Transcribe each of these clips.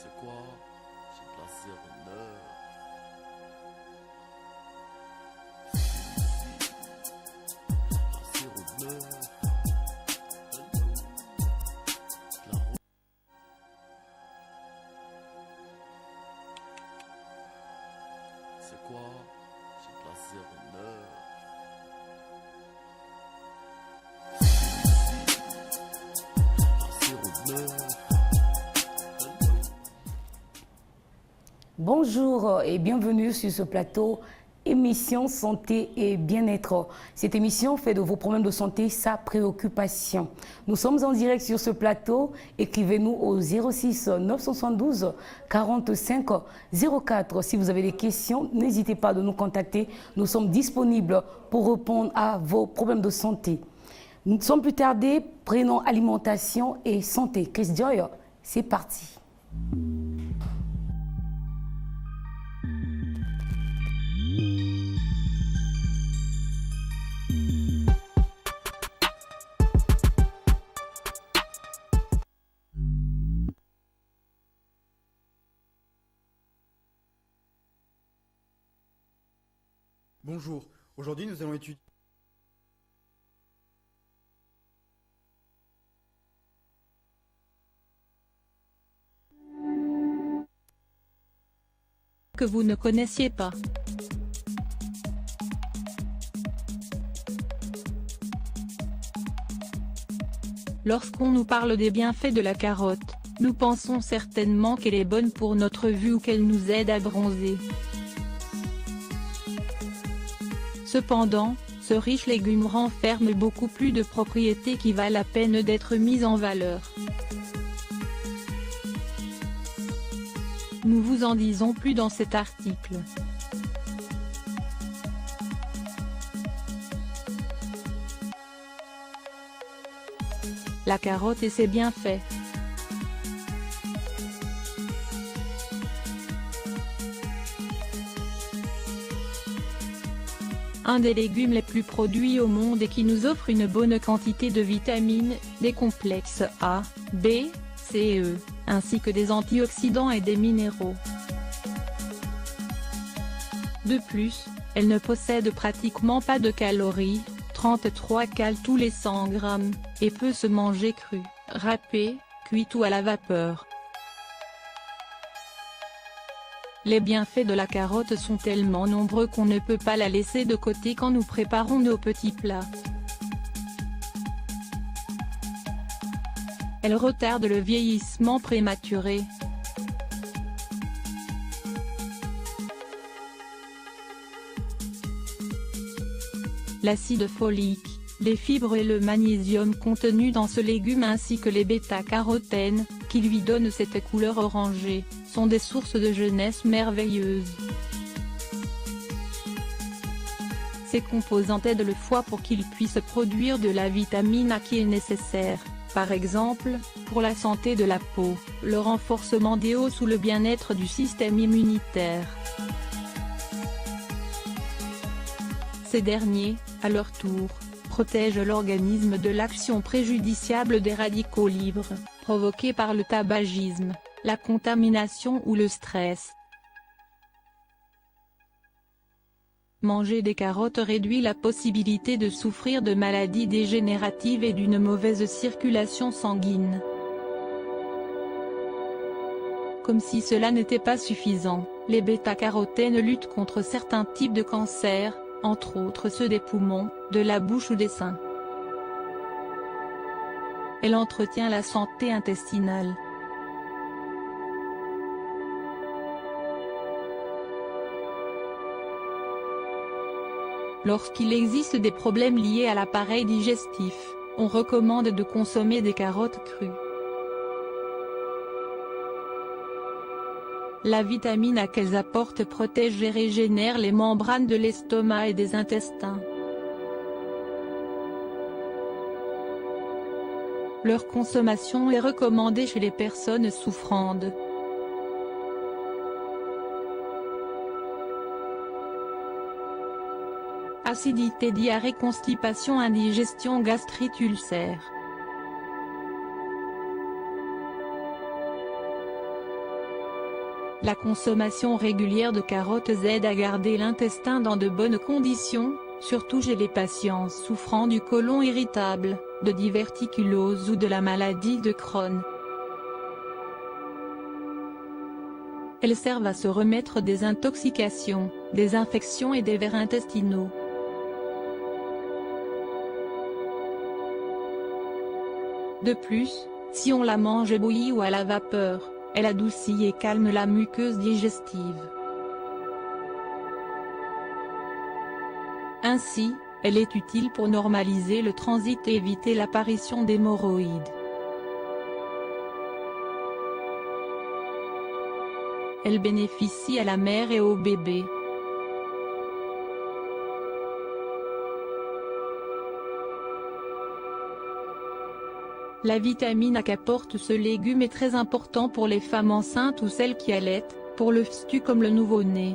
C'est quoi? J'ai de la 09. C'est ici. La 09. La route. C'est quoi? J'ai de la 09. C'est ici. La 09. Bonjour et bienvenue sur ce plateau émission santé et bien-être. Cette émission fait de vos problèmes de santé sa préoccupation. Nous sommes en direct sur ce plateau. Écrivez-nous au 06 972 45 04. Si vous avez des questions, n'hésitez pas de nous contacter. Nous sommes disponibles pour répondre à vos problèmes de santé. Sans plus tarder, prenons alimentation et santé. Chris Joy, c'est parti. Bonjour, aujourd'hui nous allons étudier que vous ne connaissiez pas. Lorsqu'on nous parle des bienfaits de la carotte, nous pensons certainement qu'elle est bonne pour notre vue ou qu'elle nous aide à bronzer. Cependant, ce riche légume renferme beaucoup plus de propriétés qui valent la peine d'être mises en valeur. Nous vous en disons plus dans cet article. La carotte et ses bienfaits. Un des légumes les plus produits au monde et qui nous offre une bonne quantité de vitamines, des complexes A, B, C et E, ainsi que des antioxydants et des minéraux. De plus, elle ne possède pratiquement pas de calories, 33 cales tous les 100 grammes, et peut se manger crue, râpée, cuite ou à la vapeur. Les bienfaits de la carotte sont tellement nombreux qu'on ne peut pas la laisser de côté quand nous préparons nos petits plats. Elle retarde le vieillissement prématuré. L'acide folique, les fibres et le magnésium contenus dans ce légume ainsi que les bêta-carotènes, qui lui donnent cette couleur orangée, sont des sources de jeunesse merveilleuses. Ces composantes aident le foie pour qu'il puisse produire de la vitamine A qui est nécessaire, par exemple, pour la santé de la peau, le renforcement des os ou le bien-être du système immunitaire. Ces derniers, à leur tour, protègent l'organisme de l'action préjudiciable des radicaux libres, provoqués par le tabagisme, la contamination ou le stress. Manger des carottes réduit la possibilité de souffrir de maladies dégénératives et d'une mauvaise circulation sanguine. Comme si cela n'était pas suffisant, les bêta-carotènes luttent contre certains types de cancers, entre autres ceux des poumons, de la bouche ou des seins. Elle entretient la santé intestinale. Lorsqu'il existe des problèmes liés à l'appareil digestif, on recommande de consommer des carottes crues. La vitamine A qu'elles apportent protège et régénère les membranes de l'estomac et des intestins. Leur consommation est recommandée chez les personnes souffrant de acidité, diarrhée, constipation, indigestion, gastrite, ulcère. La consommation régulière de carottes aide à garder l'intestin dans de bonnes conditions, surtout chez les patients souffrant du côlon irritable, de diverticulose ou de la maladie de Crohn. Elles servent à se remettre des intoxications, des infections et des vers intestinaux. De plus, si on la mange bouillie ou à la vapeur, elle adoucit et calme la muqueuse digestive. Ainsi, elle est utile pour normaliser le transit et éviter l'apparition d'hémorroïdes. Elle bénéficie à la mère et au bébé. La vitamine A qu'apporte ce légume est très important pour les femmes enceintes ou celles qui allaitent, pour le FSTU comme le nouveau-né.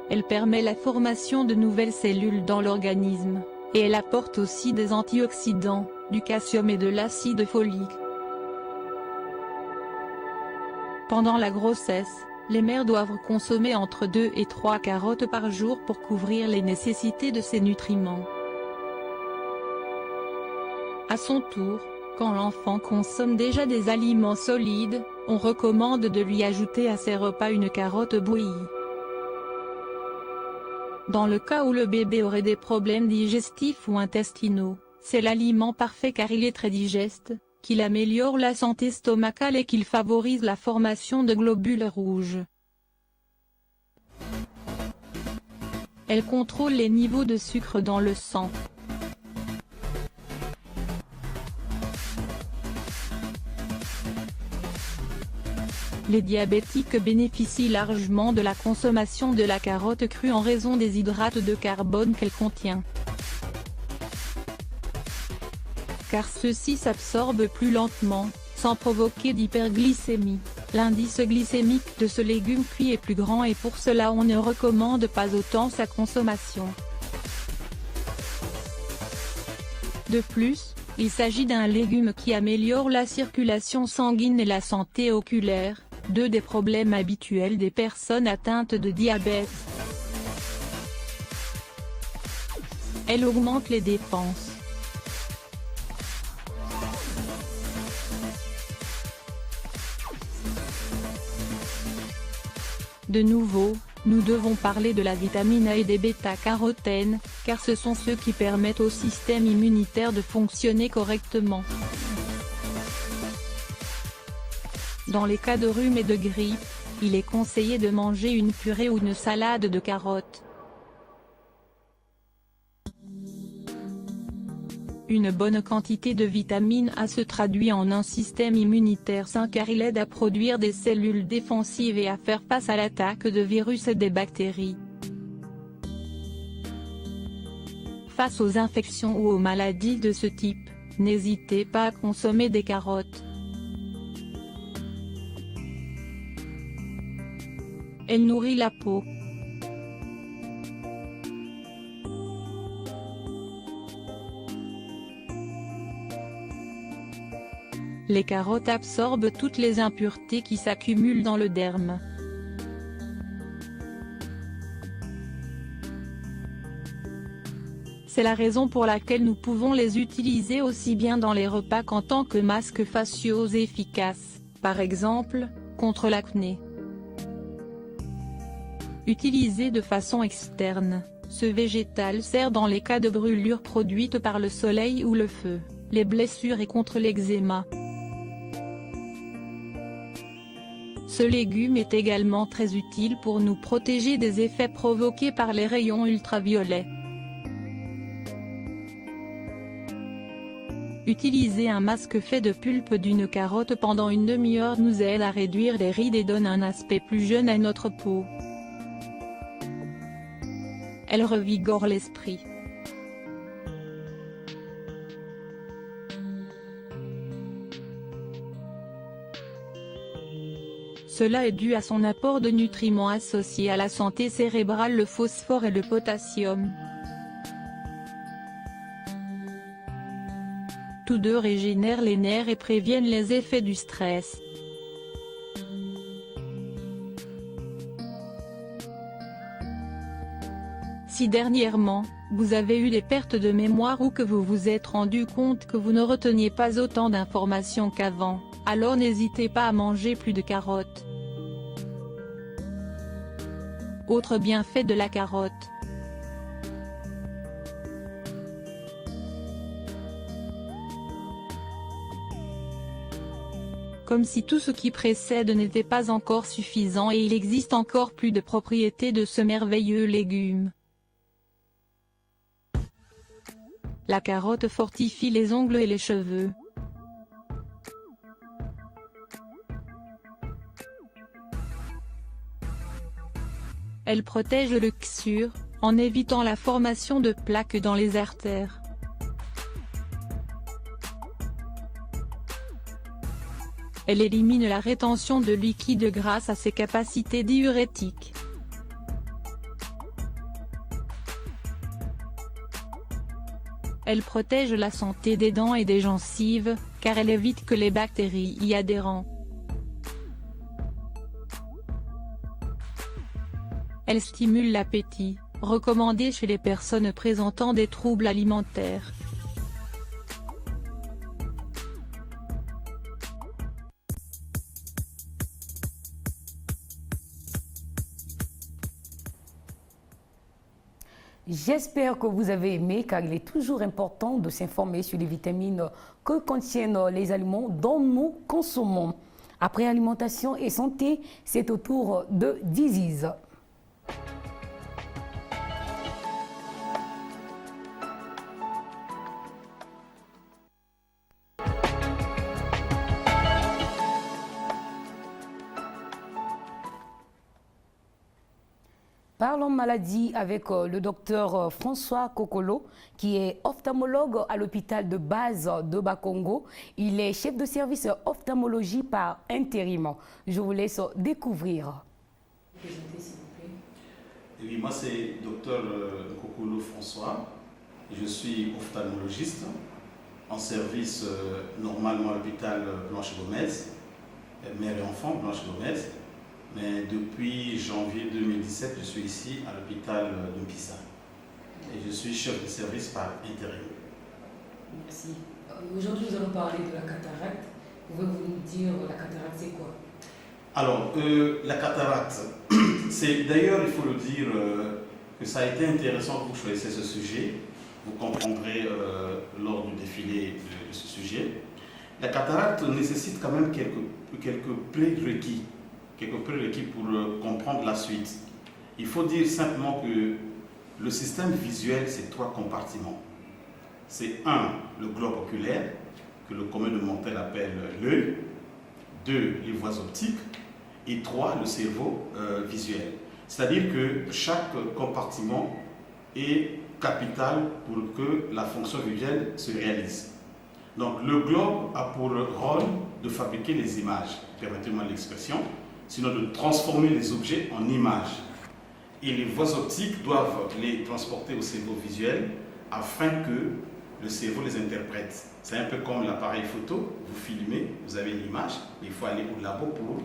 Elle permet la formation de nouvelles cellules dans l'organisme, et elle apporte aussi des antioxydants, du calcium et de l'acide folique. Pendant la grossesse, les mères doivent consommer entre 2 et 3 carottes par jour pour couvrir les nécessités de ces nutriments. À son tour, quand l'enfant consomme déjà des aliments solides, on recommande de lui ajouter à ses repas une carotte bouillie. Dans le cas où le bébé aurait des problèmes digestifs ou intestinaux, c'est l'aliment parfait car il est très digeste, qu'il améliore la santé stomacale et qu'il favorise la formation de globules rouges. Elle contrôle les niveaux de sucre dans le sang. Les diabétiques bénéficient largement de la consommation de la carotte crue en raison des hydrates de carbone qu'elle contient. Car ceux-ci s'absorbent plus lentement, sans provoquer d'hyperglycémie. L'indice glycémique de ce légume cuit est plus grand et pour cela on ne recommande pas autant sa consommation. De plus, il s'agit d'un légume qui améliore la circulation sanguine et la santé oculaire, deux des problèmes habituels des personnes atteintes de diabète. Elle augmente les dépenses. De nouveau, nous devons parler de la vitamine A et des bêta-carotènes, car ce sont ceux qui permettent au système immunitaire de fonctionner correctement. Dans les cas de rhume et de grippe, il est conseillé de manger une purée ou une salade de carottes. Une bonne quantité de vitamine A se traduit en un système immunitaire sain car il aide à produire des cellules défensives et à faire face à l'attaque de virus et des bactéries. Face aux infections ou aux maladies de ce type, n'hésitez pas à consommer des carottes. Elle nourrit la peau. Les carottes absorbent toutes les impuretés qui s'accumulent dans le derme. C'est la raison pour laquelle nous pouvons les utiliser aussi bien dans les repas qu'en tant que masques faciaux efficaces, par exemple, contre l'acné. Utilisé de façon externe, ce végétal sert dans les cas de brûlures produites par le soleil ou le feu, les blessures et contre l'eczéma. Ce légume est également très utile pour nous protéger des effets provoqués par les rayons ultraviolets. Utiliser un masque fait de pulpe d'une carotte pendant une demi-heure nous aide à réduire les rides et donne un aspect plus jeune à notre peau. Elle revigore l'esprit. Cela est dû à son apport de nutriments associés à la santé cérébrale, le phosphore et le potassium. Tous deux régénèrent les nerfs et préviennent les effets du stress. Si dernièrement, vous avez eu des pertes de mémoire ou que vous vous êtes rendu compte que vous ne reteniez pas autant d'informations qu'avant, alors n'hésitez pas à manger plus de carottes. Autre bienfait de la carotte. Comme si tout ce qui précède n'était pas encore suffisant et il existe encore plus de propriétés de ce merveilleux légume. La carotte fortifie les ongles et les cheveux. Elle protège le luxure, en évitant la formation de plaques dans les artères. Elle élimine la rétention de liquide grâce à ses capacités diurétiques. Elle protège la santé des dents et des gencives, car elle évite que les bactéries y adhèrent. Elle stimule l'appétit, recommandée chez les personnes présentant des troubles alimentaires. J'espère que vous avez aimé car il est toujours important de s'informer sur les vitamines que contiennent les aliments dont nous consommons. Après alimentation et santé, c'est au tour de Disease. Parlons maladie avec le docteur François Kokolo, qui est ophtalmologue à l'hôpital de base de Bakongo. Il est chef de service ophtalmologie par intérim. Je vous laisse découvrir. Présentez, s'il vous plaît. Oui, moi c'est docteur Kokolo François. Je suis ophtalmologiste en service normalement à l'hôpital Blanche-Gomez, mère et enfant Blanche-Gomez. Mais depuis janvier 2017, je suis ici à l'hôpital de Mpissa. Et je suis chef de service par intérim. Merci. Aujourd'hui, nous allons parler de la cataracte. Pouvez-vous nous dire la cataracte, c'est quoi? Alors, la cataracte, c'est d'ailleurs, il faut le dire, que ça a été intéressant que vous choisissiez ce sujet. Vous comprendrez lors du défilé de ce sujet. La cataracte nécessite quand même quelques prérequis. Quelques prérequis pour comprendre la suite. Il faut dire simplement que le système visuel, c'est 3 compartiments. C'est 1, le globe oculaire, que le commun des mortels appelle l'œil. 2, les voies optiques. Et 3, le cerveau visuel. C'est-à-dire que chaque compartiment est capital pour que la fonction visuelle se réalise. Donc le globe a pour rôle de fabriquer les images, permettez-moi l'expression, sinon de transformer les objets en images. Et les voies optiques doivent les transporter au cerveau visuel afin que le cerveau les interprète. C'est un peu comme l'appareil photo, vous filmez, vous avez l'image, mais il faut aller au labo pour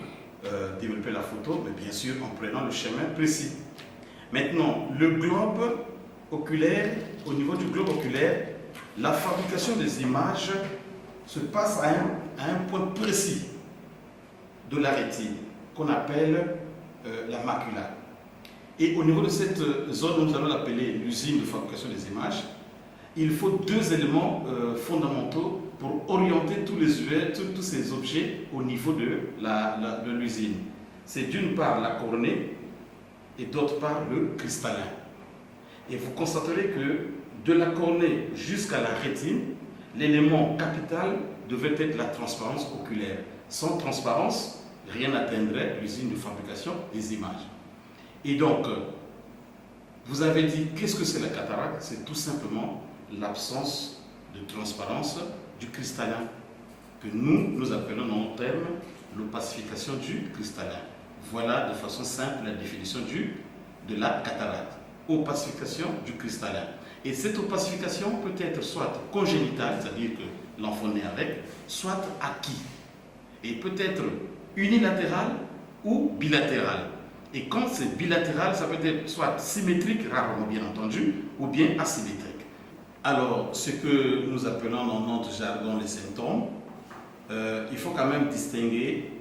développer la photo, mais bien sûr en prenant le chemin précis. Maintenant, le globe oculaire, au niveau du globe oculaire, la fabrication des images se passe à un point précis de la rétine, qu'on appelle la macula. Et au niveau de cette zone, nous allons l'appeler l'usine de fabrication des images, il faut 2 éléments fondamentaux pour orienter tous ces objets au niveau de l'usine. C'est d'une part la cornée et d'autre part le cristallin. Et vous constaterez que de la cornée jusqu'à la rétine, l'élément capital devait être la transparence oculaire. Sans transparence, rien n'atteindrait l'usine de fabrication des images. Et donc, vous avez dit, qu'est-ce que c'est la cataracte? C'est tout simplement l'absence de transparence du cristallin, que nous appelons dans nos termes l'opacification du cristallin. Voilà de façon simple la définition de la cataracte. Opacification du cristallin. Et cette opacification peut être soit congénitale, c'est-à-dire que l'enfant naît avec, soit acquis. Et peut être unilatérale ou bilatérale. Et quand c'est bilatéral, ça peut être soit symétrique, rarement bien entendu, ou bien asymétrique. Alors, ce que nous appelons dans notre jargon les symptômes, il faut quand même distinguer,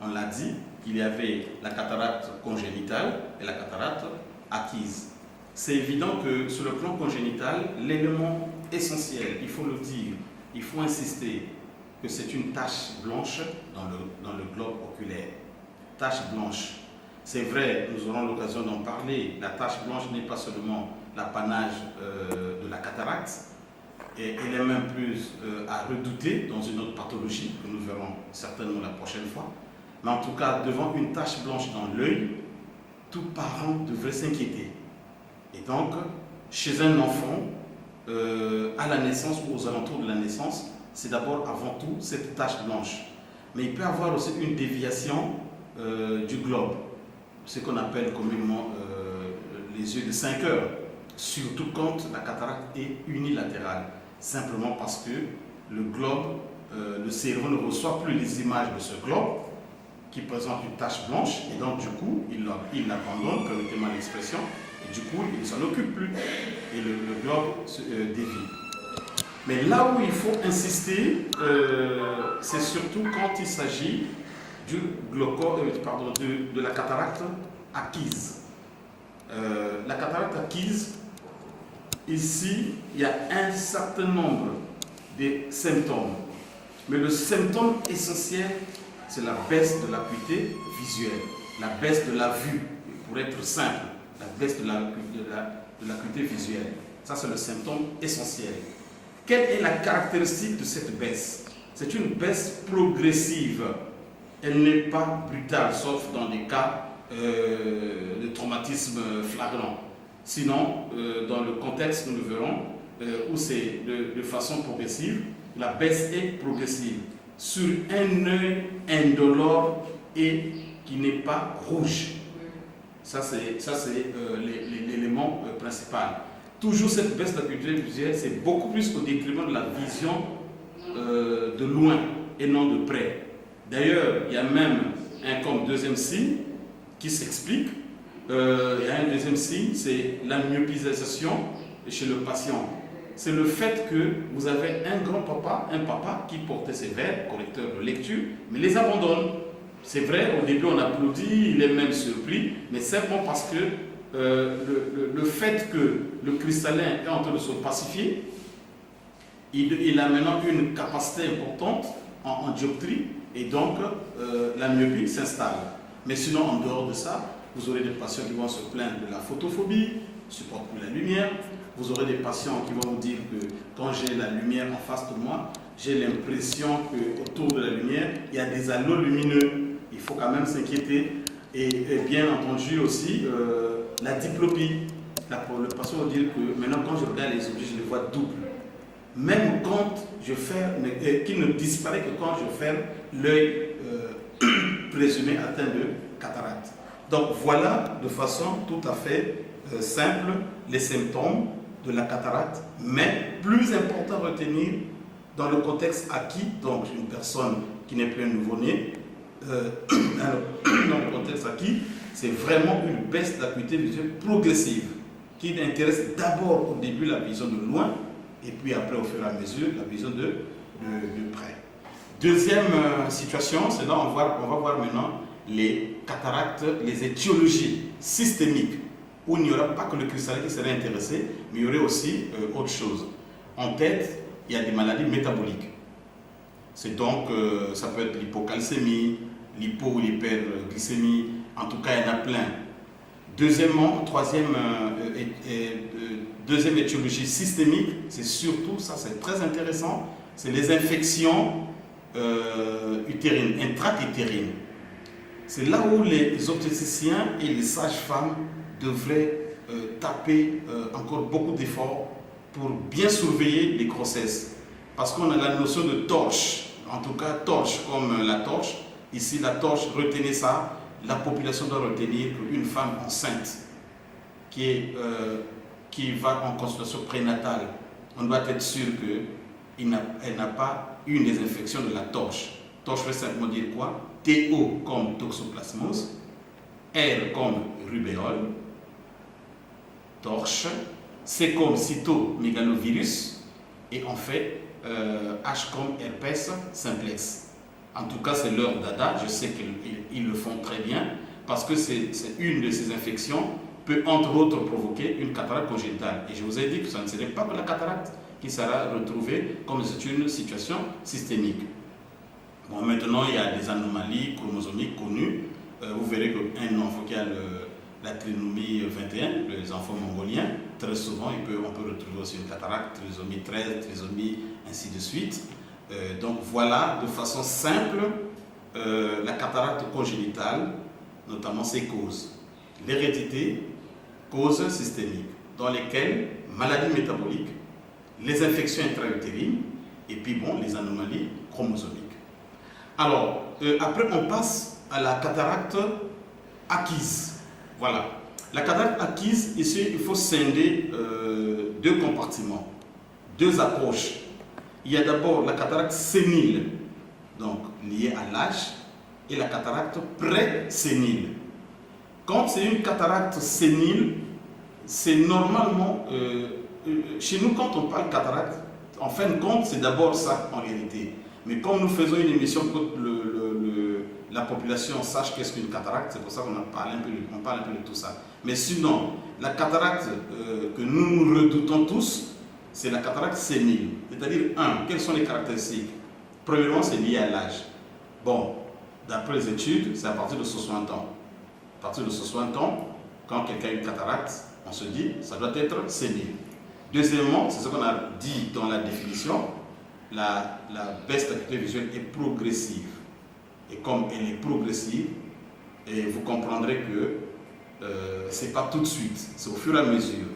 on l'a dit, qu'il y avait la cataracte congénitale et la cataracte acquise. C'est évident que sur le plan congénital, l'élément essentiel, il faut le dire, il faut insister, que c'est une tache blanche dans le globe oculaire. Tache blanche. C'est vrai, nous aurons l'occasion d'en parler, la tache blanche n'est pas seulement l'apanage de la cataracte, et elle est même plus à redouter dans une autre pathologie que nous verrons certainement la prochaine fois. Mais en tout cas, devant une tache blanche dans l'œil, tout parent devrait s'inquiéter. Et donc, chez un enfant, à la naissance ou aux alentours de la naissance, c'est d'abord avant tout cette tache blanche. Mais il peut y avoir aussi une déviation du globe, ce qu'on appelle communément les yeux de 5 heures, surtout quand la cataracte est unilatérale, simplement parce que le globe, le cerveau ne reçoit plus les images de ce globe qui présente une tache blanche, et donc du coup il l'abandonne, permettez-moi l'expression, et du coup il ne s'en occupe plus, et le globe se dévie. Mais là où il faut insister, c'est surtout quand il s'agit de la cataracte acquise. La cataracte acquise, ici, il y a un certain nombre de symptômes. Mais le symptôme essentiel, c'est la baisse de l'acuité visuelle, la baisse de la vue, pour être simple, la baisse de l'acuité visuelle. Ça, c'est le symptôme essentiel. Quelle est la caractéristique de cette baisse? C'est une baisse progressive. Elle n'est pas brutale, sauf dans des cas de traumatisme flagrant. Sinon, dans le contexte, nous le verrons, où c'est de façon progressive, la baisse est progressive. Sur un œil indolore et qui n'est pas rouge. Ça, c'est l'élément principal. Toujours cette baisse d'acuité visuelle, c'est beaucoup plus au détriment de la vision de loin et non de près. D'ailleurs, il y a même comme deuxième signe qui s'explique. Il y a un deuxième signe, c'est la myopisation chez le patient. C'est le fait que vous avez un papa qui portait ses verres, correcteurs de lecture, mais les abandonne. C'est vrai, au début on applaudit, il est même surpris, mais simplement parce que le fait que le cristallin est en train de se pacifier, il a maintenant une capacité importante en dioptrie, et donc la myopie s'installe. Mais sinon, en dehors de ça, vous aurez des patients qui vont se plaindre de la photophobie, ne supportent plus la lumière. Vous aurez des patients qui vont vous dire que quand j'ai la lumière en face de moi, j'ai l'impression qu'autour de la lumière, il y a des halos lumineux. Il faut quand même s'inquiéter. Et bien entendu aussi, la diplopie. Le patient va dire que maintenant, quand je regarde les objets, je les vois doubles. Même quand je ferme, qui ne disparaît que quand je ferme l'œil présumé atteint de cataracte. Donc voilà de façon tout à fait simple les symptômes de la cataracte, mais plus important à retenir dans le contexte acquis, donc une personne qui n'est plus un nouveau-né, dans le contexte acquis, c'est vraiment une baisse d'acuité visuelle progressive qui intéresse d'abord au début la vision de loin et puis après au fur et à mesure la vision de près. Deuxième situation, c'est là on va voir maintenant les cataractes, les étiologies systémiques où il n'y aura pas que le cristallin qui serait intéressé, mais il y aurait aussi autre chose. En tête, il y a des maladies métaboliques. C'est donc, ça peut être l'hypocalcémie, l'hypo ou l'hyperglycémie, en tout cas il y en a plein. Deuxième étiologie systémique, c'est surtout, ça c'est très intéressant, c'est les infections utérines, intra-utérines. C'est là où les obstétriciens et les sages-femmes devraient taper encore beaucoup d'efforts pour bien surveiller les grossesses. Parce qu'on a la notion de torche, en tout cas torche comme la torche. Ici la torche, retenez ça, la population doit retenir qu'une femme enceinte qui va en consultation prénatale, on doit être sûr qu'elle n'a pas une des infections de la torche. Torche veut simplement dire quoi? TO comme toxoplasmose, R comme rubéole, torche, C comme cytomégalovirus, et en fait H comme herpès simplex. En tout cas, c'est leur dada, je sais qu'ils le font très bien, parce que c'est une de ces infections peut entre autres provoquer une cataracte congénitale. Et je vous ai dit que ça ne serait pas que la cataracte qui sera retrouvée comme c'est une situation systémique. Bon, maintenant, il y a des anomalies chromosomiques connues. Vous verrez qu'un enfant qui a la trisomie 21, les enfants mongoliens, très souvent, on peut retrouver aussi une cataracte, trisomie 13, trisomie, ainsi de suite. Donc voilà, de façon simple, la cataracte congénitale, notamment ses causes. L'hérédité, causes systémiques, dans lesquelles maladies métaboliques, les infections intra-utérines, et puis bon, les anomalies chromosomiques. Alors, après on passe à la cataracte acquise. Voilà. La cataracte acquise, ici, il faut scinder deux compartiments, deux approches. Il y a d'abord la cataracte sénile, donc liée à l'âge, et la cataracte pré-sénile. Quand c'est une cataracte sénile, c'est normalement, chez nous, quand on parle cataracte, en fin de compte, c'est d'abord ça en réalité. Mais comme nous faisons une émission pour que la population sache qu'est-ce qu'une cataracte, c'est pour ça qu'on parle un peu de tout ça. Mais sinon, la cataracte que nous redoutons tous, c'est la cataracte sénile. C'est-à-dire, quelles sont les caractéristiques? Premièrement, c'est lié à l'âge. Bon, d'après les études, c'est à partir de 60 ans. À partir de 60 ans, quand quelqu'un a une cataracte, on se dit, ça doit être sénile. Deuxièmement, c'est ce qu'on a dit dans la définition, la baisse d'acuité visuelle est progressive. Et comme elle est progressive, et vous comprendrez que ce n'est pas tout de suite, c'est au fur et à mesure,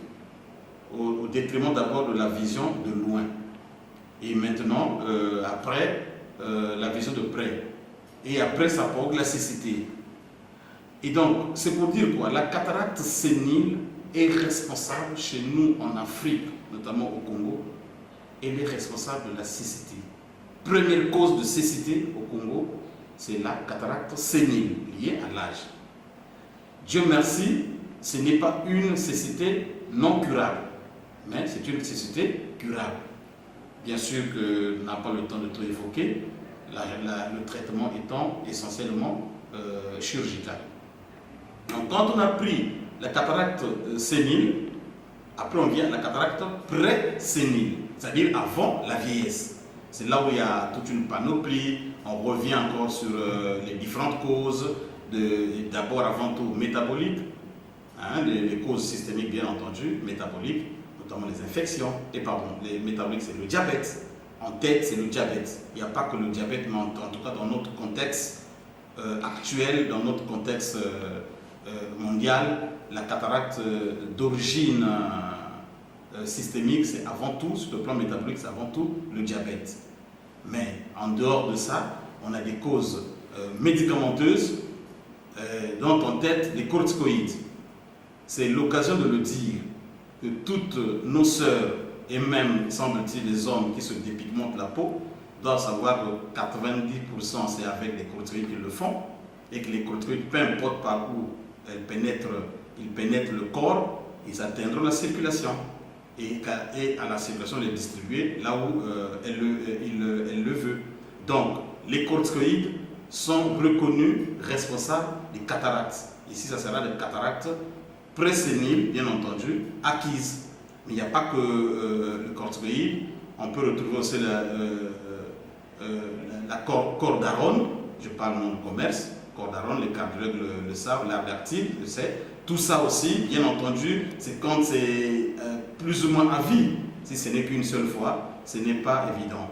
au détriment d'abord de la vision de loin. Et maintenant, après, la vision de près. Et après, ça provoque la cécité. Et donc, c'est pour dire quoi? La cataracte sénile est responsable chez nous en Afrique, notamment au Congo, elle est responsable de la cécité. Première cause de cécité au Congo, c'est la cataracte sénile, liée à l'âge. Dieu merci, ce n'est pas une cécité non curable, mais c'est une cécité curable. Bien sûr que n'a pas le temps de tout évoquer, le traitement étant essentiellement chirurgical. Donc quand on a pris la cataracte sénile, après on vient à la cataracte pré-sénile, c'est-à-dire avant la vieillesse. C'est là où il y a toute une panoplie, on revient encore sur les différentes causes, d'abord avant tout métaboliques, les causes systémiques bien entendu, métaboliques, notamment les infections, les métaboliques c'est le diabète, en tête c'est le diabète. Il n'y a pas que le diabète, mais en tout cas dans notre contexte actuel, dans notre contexte mondial, la cataracte d'origine systémique, c'est avant tout, sur le plan métabolique, c'est avant tout le diabète. Mais en dehors de ça, on a des causes médicamenteuses, dont en tête les corticoïdes. C'est l'occasion de le dire que toutes nos sœurs, et même, semble-t-il, les hommes qui se dépigmentent la peau, doivent savoir que 90% c'est avec les corticoïdes qu'ils le font, et que les corticoïdes, peu importe par où ils pénètrent le corps, ils atteindront la circulation. Et à la circulation les distribuer là où elle le veut. Donc, les corticoïdes sont reconnus responsables des cataractes. Ici, ça sera des cataractes pré-séniles, bien entendu, acquises. Mais il n'y a pas que le corticoïde, on peut retrouver aussi la cordarone, je parle non de commerce, cordarone, les cardiologues le savent, l'ardactyle le sait. Tout ça aussi, bien entendu, c'est quand c'est plus ou moins à vie. Si ce n'est qu'une seule fois, ce n'est pas évident.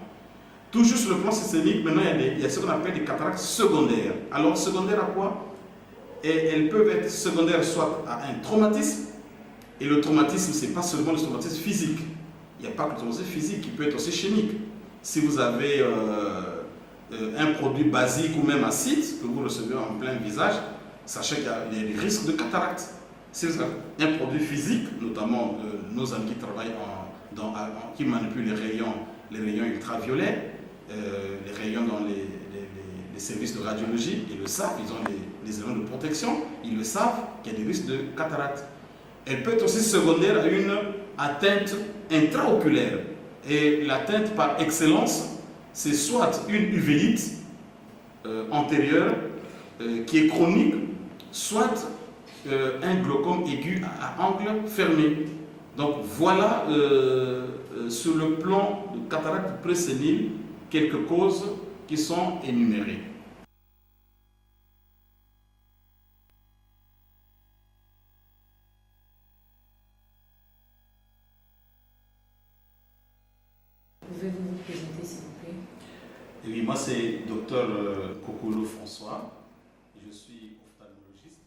Toujours sur le plan systémique, maintenant il y a ce qu'on appelle des cataractes secondaires. Alors, secondaires à quoi? Elles peuvent être secondaires soit à un traumatisme, et le traumatisme, ce n'est pas seulement le traumatisme physique. Il n'y a pas que le traumatisme physique, il peut être aussi chimique. Si vous avez un produit basique ou même acide que vous recevez en plein visage, sachez qu'il y a des risques de cataracte. Si vous avez un produit physique, notamment nos amis qui travaillent qui manipulent les rayons ultraviolets, les rayons dans les services de radiologie, ils le savent, ils ont les éléments de protection, ils le savent qu'il y a des risques de cataracte. Elle peut être aussi secondaire à une atteinte intraoculaire. Et l'atteinte par excellence, c'est soit une uvulite antérieure qui est chronique, soit un glaucome aigu à angle fermé. Donc voilà, sur le plan de cataracte présénile, quelques causes qui sont énumérées. Pouvez-vous vous présenter, s'il vous plaît? Et oui, moi c'est Dr Kokolo François, je suis ophtalmologiste.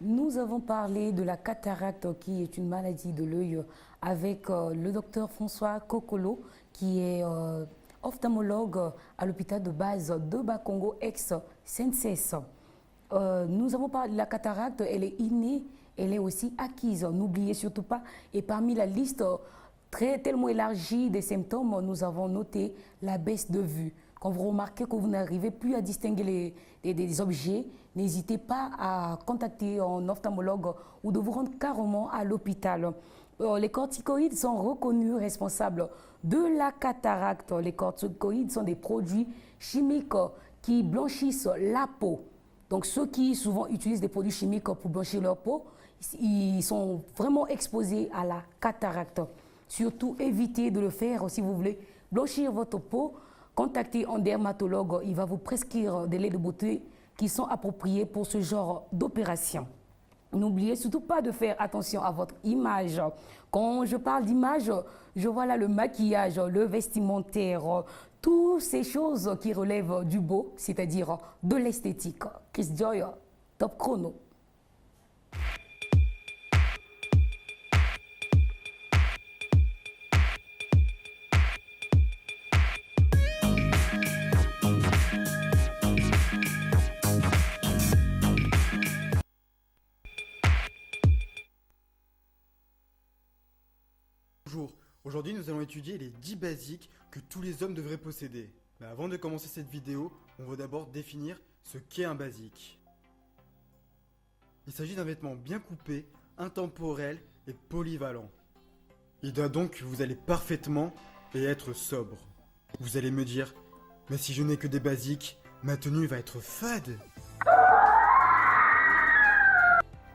Nous avons parlé de la cataracte qui est une maladie de l'œil avec le docteur François Kokolo qui est ophtalmologue à l'hôpital de base de Bakongo ex-SENSES. Nous avons parlé de la cataracte, elle est innée, elle est aussi acquise. N'oubliez surtout pas, et parmi la liste tellement élargie des symptômes, nous avons noté la baisse de vue. Quand vous remarquez que vous n'arrivez plus à distinguer des objets, n'hésitez pas à contacter un ophtalmologue ou de vous rendre carrément à l'hôpital. Les corticoïdes sont reconnus responsables de la cataracte. Les corticoïdes sont des produits chimiques qui blanchissent la peau. Donc ceux qui souvent utilisent des produits chimiques pour blanchir leur peau, ils sont vraiment exposés à la cataracte. Surtout, évitez de le faire si vous voulez blanchir votre peau. Contactez un dermatologue, il va vous prescrire des laits de beauté qui sont appropriés pour ce genre d'opération. N'oubliez surtout pas de faire attention à votre image. Quand je parle d'image, je vois là le maquillage, le vestimentaire, toutes ces choses qui relèvent du beau, c'est-à-dire de l'esthétique. Chris Joy, Top Chrono. Bonjour, aujourd'hui nous allons étudier les 10 basiques que tous les hommes devraient posséder. Mais avant de commencer cette vidéo, on va d'abord définir ce qu'est un basique. Il s'agit d'un vêtement bien coupé, intemporel et polyvalent. Il doit donc que vous allez parfaitement et être sobre. Vous allez me dire, mais si je n'ai que des basiques, ma tenue va être fade.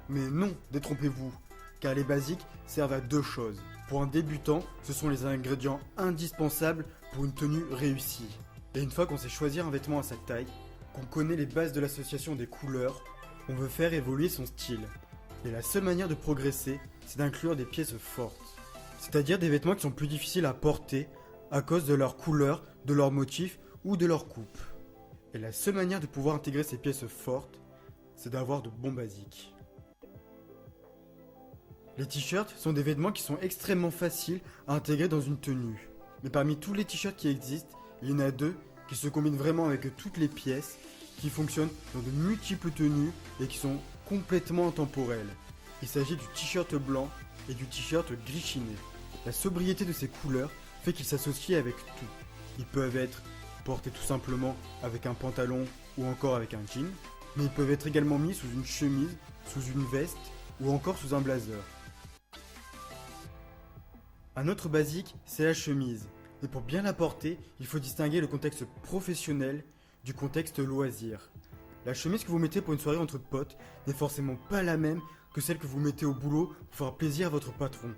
Mais non, détrompez-vous, car les basiques servent à deux choses. Pour un débutant, ce sont les ingrédients indispensables pour une tenue réussie. Et une fois qu'on sait choisir un vêtement à sa taille, qu'on connaît les bases de l'association des couleurs, on veut faire évoluer son style. Et la seule manière de progresser, c'est d'inclure des pièces fortes. C'est-à-dire des vêtements qui sont plus difficiles à porter à cause de leur couleur, de leur motif ou de leur coupe. Et la seule manière de pouvoir intégrer ces pièces fortes, c'est d'avoir de bons basiques. Les t-shirts sont des vêtements qui sont extrêmement faciles à intégrer dans une tenue. Mais parmi tous les t-shirts qui existent, il y en a deux qui se combinent vraiment avec toutes les pièces, qui fonctionnent dans de multiples tenues et qui sont complètement intemporelles. Il s'agit du t-shirt blanc et du t-shirt gris chiné. La sobriété de ces couleurs fait qu'ils s'associent avec tout. Ils peuvent être portés tout simplement avec un pantalon ou encore avec un jean, mais ils peuvent être également mis sous une chemise, sous une veste ou encore sous un blazer. Un autre basique, c'est la chemise. Et pour bien la porter, il faut distinguer le contexte professionnel du contexte loisir. La chemise que vous mettez pour une soirée entre potes n'est forcément pas la même que celle que vous mettez au boulot pour faire plaisir à votre patron.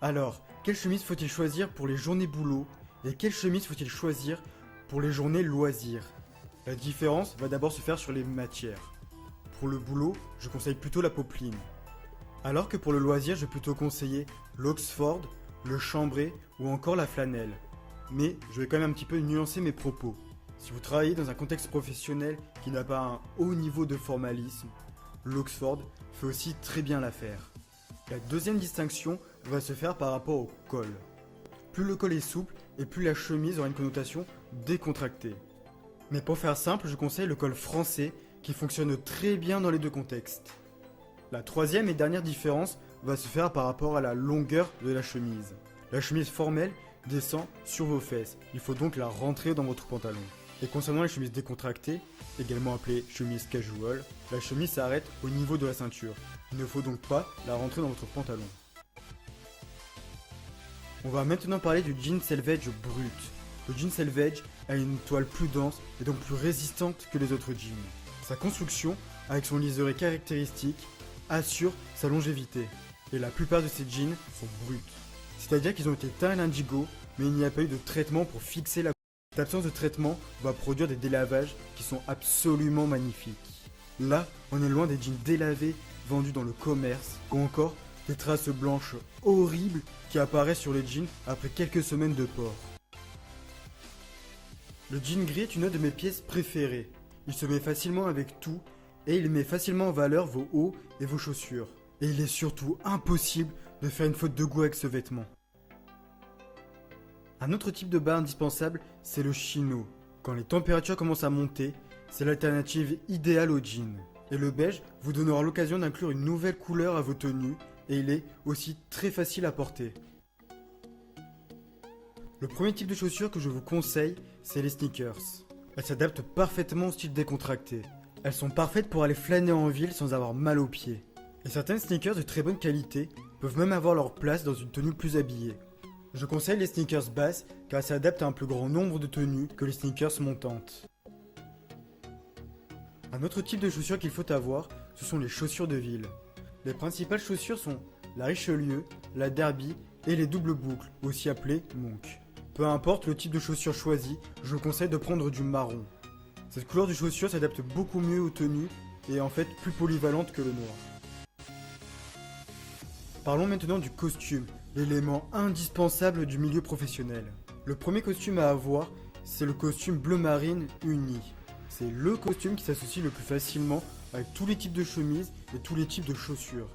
Alors, quelle chemise faut-il choisir pour les journées boulot et quelle chemise faut-il choisir pour les journées loisirs? La différence va d'abord se faire sur les matières. Pour le boulot, je conseille plutôt la popeline. Alors que pour le loisir, je vais plutôt conseiller l'Oxford, le chambré ou encore la flanelle. Mais je vais quand même un petit peu nuancer mes propos. Si vous travaillez dans un contexte professionnel qui n'a pas un haut niveau de formalisme, l'Oxford fait aussi très bien l'affaire. La deuxième distinction va se faire par rapport au col. Plus le col est souple et plus la chemise aura une connotation décontractée. Mais pour faire simple, je conseille le col français qui fonctionne très bien dans les deux contextes. La troisième et dernière différence va se faire par rapport à la longueur de la chemise. La chemise formelle descend sur vos fesses, il faut donc la rentrer dans votre pantalon. Et concernant les chemises décontractées, également appelées chemises casual, la chemise s'arrête au niveau de la ceinture. Il ne faut donc pas la rentrer dans votre pantalon. On va maintenant parler du jean selvage brut. Le jean selvage a une toile plus dense et donc plus résistante que les autres jeans. Sa construction, avec son liseré caractéristique, assure sa longévité. Et la plupart de ces jeans sont bruts. C'est-à-dire qu'ils ont été teints à l'indigo, mais il n'y a pas eu de traitement pour fixer la couleur. Cette absence de traitement va produire des délavages qui sont absolument magnifiques. Là, on est loin des jeans délavés vendus dans le commerce, ou encore des traces blanches horribles qui apparaissent sur les jeans après quelques semaines de port. Le jean gris est une de mes pièces préférées. Il se met facilement avec tout et il met facilement en valeur vos hauts et vos chaussures. Et il est surtout impossible de faire une faute de goût avec ce vêtement. Un autre type de bas indispensable, c'est le chino. Quand les températures commencent à monter, c'est l'alternative idéale au jean. Et le beige vous donnera l'occasion d'inclure une nouvelle couleur à vos tenues et il est aussi très facile à porter. Le premier type de chaussures que je vous conseille, c'est les sneakers. Elles s'adaptent parfaitement au style décontracté. Elles sont parfaites pour aller flâner en ville sans avoir mal aux pieds. Et certaines sneakers de très bonne qualité peuvent même avoir leur place dans une tenue plus habillée. Je conseille les sneakers basses car elles s'adaptent à un plus grand nombre de tenues que les sneakers montantes. Un autre type de chaussures qu'il faut avoir, ce sont les chaussures de ville. Les principales chaussures sont la Richelieu, la Derby et les doubles boucles, aussi appelées Monk. Peu importe le type de chaussure choisi, je vous conseille de prendre du marron. Cette couleur de chaussure s'adapte beaucoup mieux aux tenues et est en fait plus polyvalente que le noir. Parlons maintenant du costume, l'élément indispensable du milieu professionnel. Le premier costume à avoir, c'est le costume bleu marine uni. C'est le costume qui s'associe le plus facilement avec tous les types de chemises et tous les types de chaussures.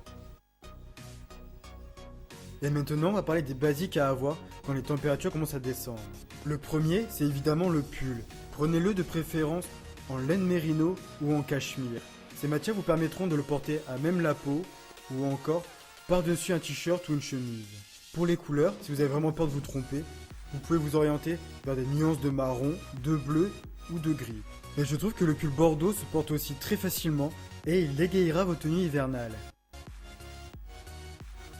Et maintenant, on va parler des basiques à avoir quand les températures commencent à descendre. Le premier, c'est évidemment le pull. Prenez-le de préférence en laine mérino ou en cachemire. Ces matières vous permettront de le porter à même la peau ou encore par-dessus un t-shirt ou une chemise. Pour les couleurs, si vous avez vraiment peur de vous tromper, vous pouvez vous orienter vers des nuances de marron, de bleu ou de gris. Mais je trouve que le pull bordeaux se porte aussi très facilement et il égayera vos tenues hivernales.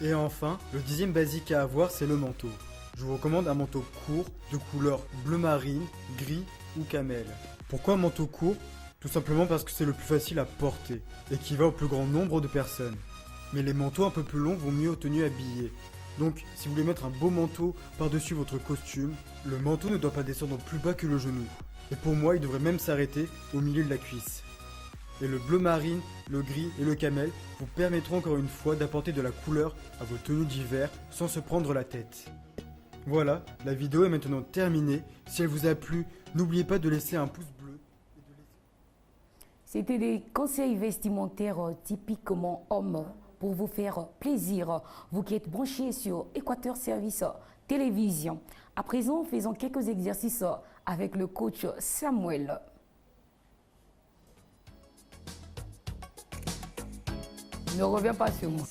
Et enfin, le dixième basique à avoir, c'est le manteau. Je vous recommande un manteau court de couleur bleu marine, gris ou camel. Pourquoi un manteau court? Tout simplement parce que c'est le plus facile à porter et qui va au plus grand nombre de personnes. Mais les manteaux un peu plus longs vont mieux aux tenues habillées. Donc, si vous voulez mettre un beau manteau par-dessus votre costume, le manteau ne doit pas descendre plus bas que le genou. Et pour moi, il devrait même s'arrêter au milieu de la cuisse. Et le bleu marine, le gris et le camel vous permettront encore une fois d'apporter de la couleur à vos tenues d'hiver sans se prendre la tête. Voilà, la vidéo est maintenant terminée. Si elle vous a plu, n'oubliez pas de laisser un pouce bleu. C'était des conseils vestimentaires typiquement hommes pour vous faire plaisir, vous qui êtes branchés sur Équateur Service Télévision. À présent, faisons quelques exercices avec le coach Samuel. Ne reviens pas sur moi.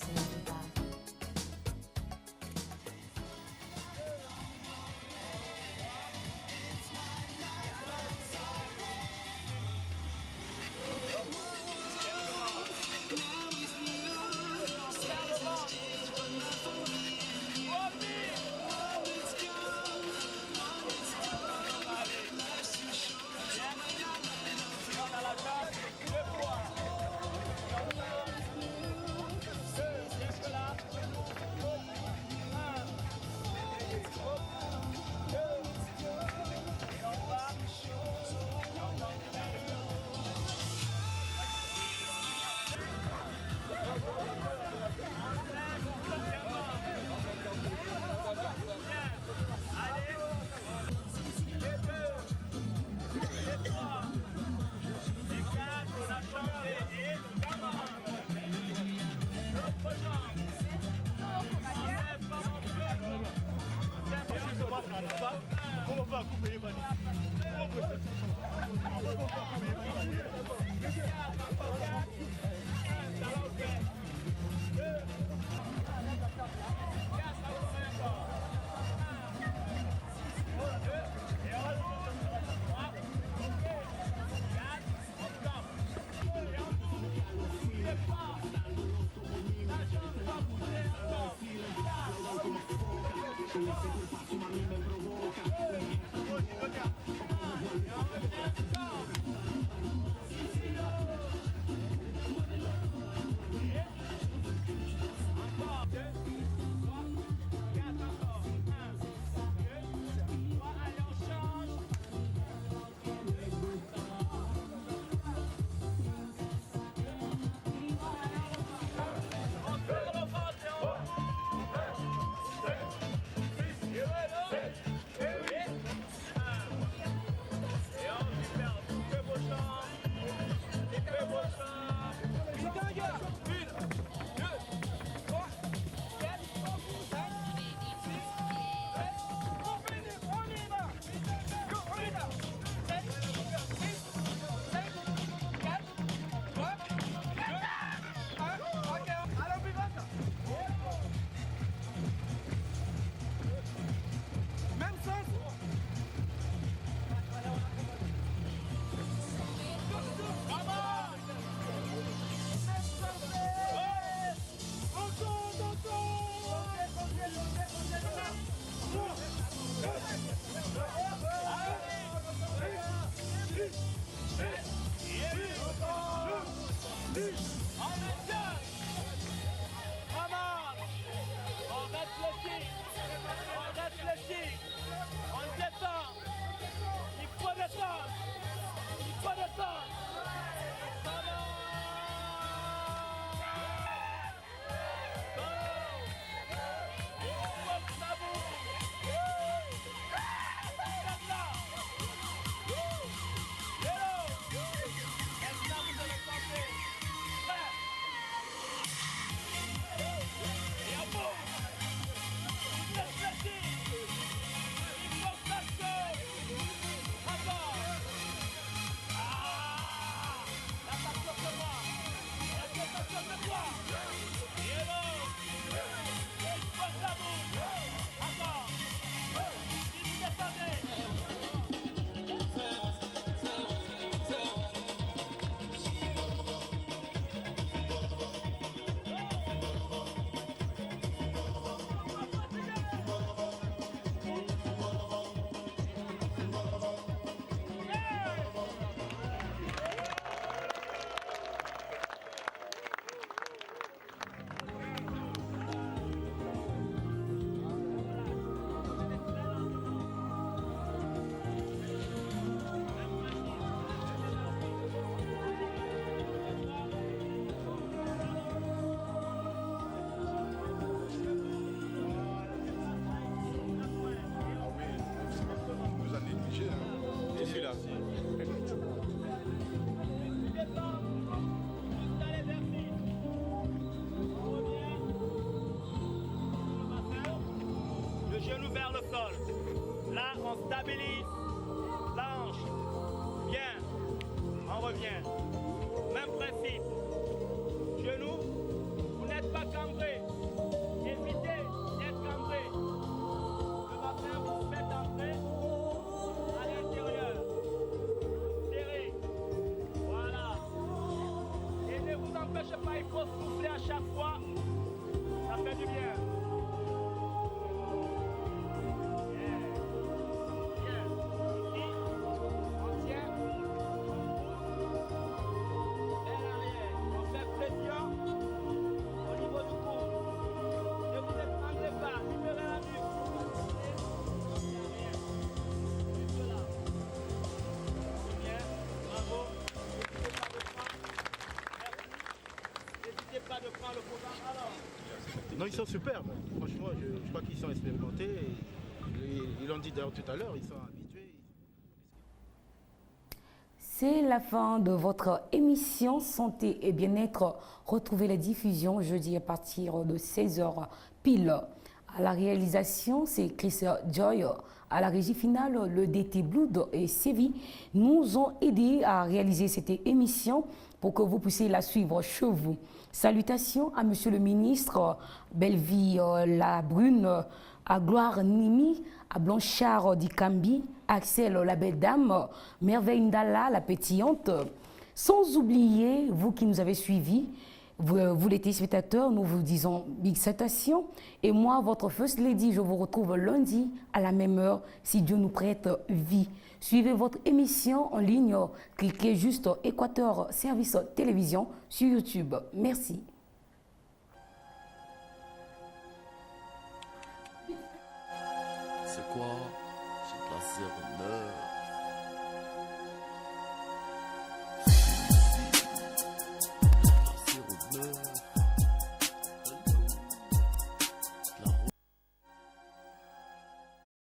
stabilise, lâche, bien, on revient. Même principe. Genoux, vous n'êtes pas cambré. Évitez d'être cambré. Le matin, vous faites entrer à l'intérieur. Serrez. Voilà. Et ne vous empêchez pas, il faut souffler à chaque fois. Ça fait du bien. Bien. Bien. Ici, on tient. Vers l'arrière. On fait pression au niveau du cou. Ne vous étranglez pas. Libérez la nuque. Derrière. Juste là. Bien. Bravo. N'hésitez pas de prendre le programme. Alors. Non, ils sont superbes. Franchement, je crois qu'ils sont expérimentés. Ils l'ont dit d'ailleurs tout à l'heure, ils sont habitués. C'est la fin de votre émission Santé et Bien-être. Retrouvez la diffusion jeudi à partir de 16h pile. À la réalisation, c'est Chris Joy. À la régie finale, le DT Blood et Sévi nous ont aidés à réaliser cette émission pour que vous puissiez la suivre chez vous. Salutations à Monsieur le ministre, Belleville la Brune, à Gloire Nimi, à Blanchard Dicambi, Axel la Belle Dame, Merveille Ndala la Pétillante. Sans oublier, vous qui nous avez suivis, vous les téléspectateurs, nous vous disons big salutation. Et moi, votre First Lady, je vous retrouve lundi à la même heure, si Dieu nous prête vie. Suivez votre émission en ligne, cliquez juste Équateur Service Télévision sur YouTube. Merci. C'est quoi? J'ai de la 09.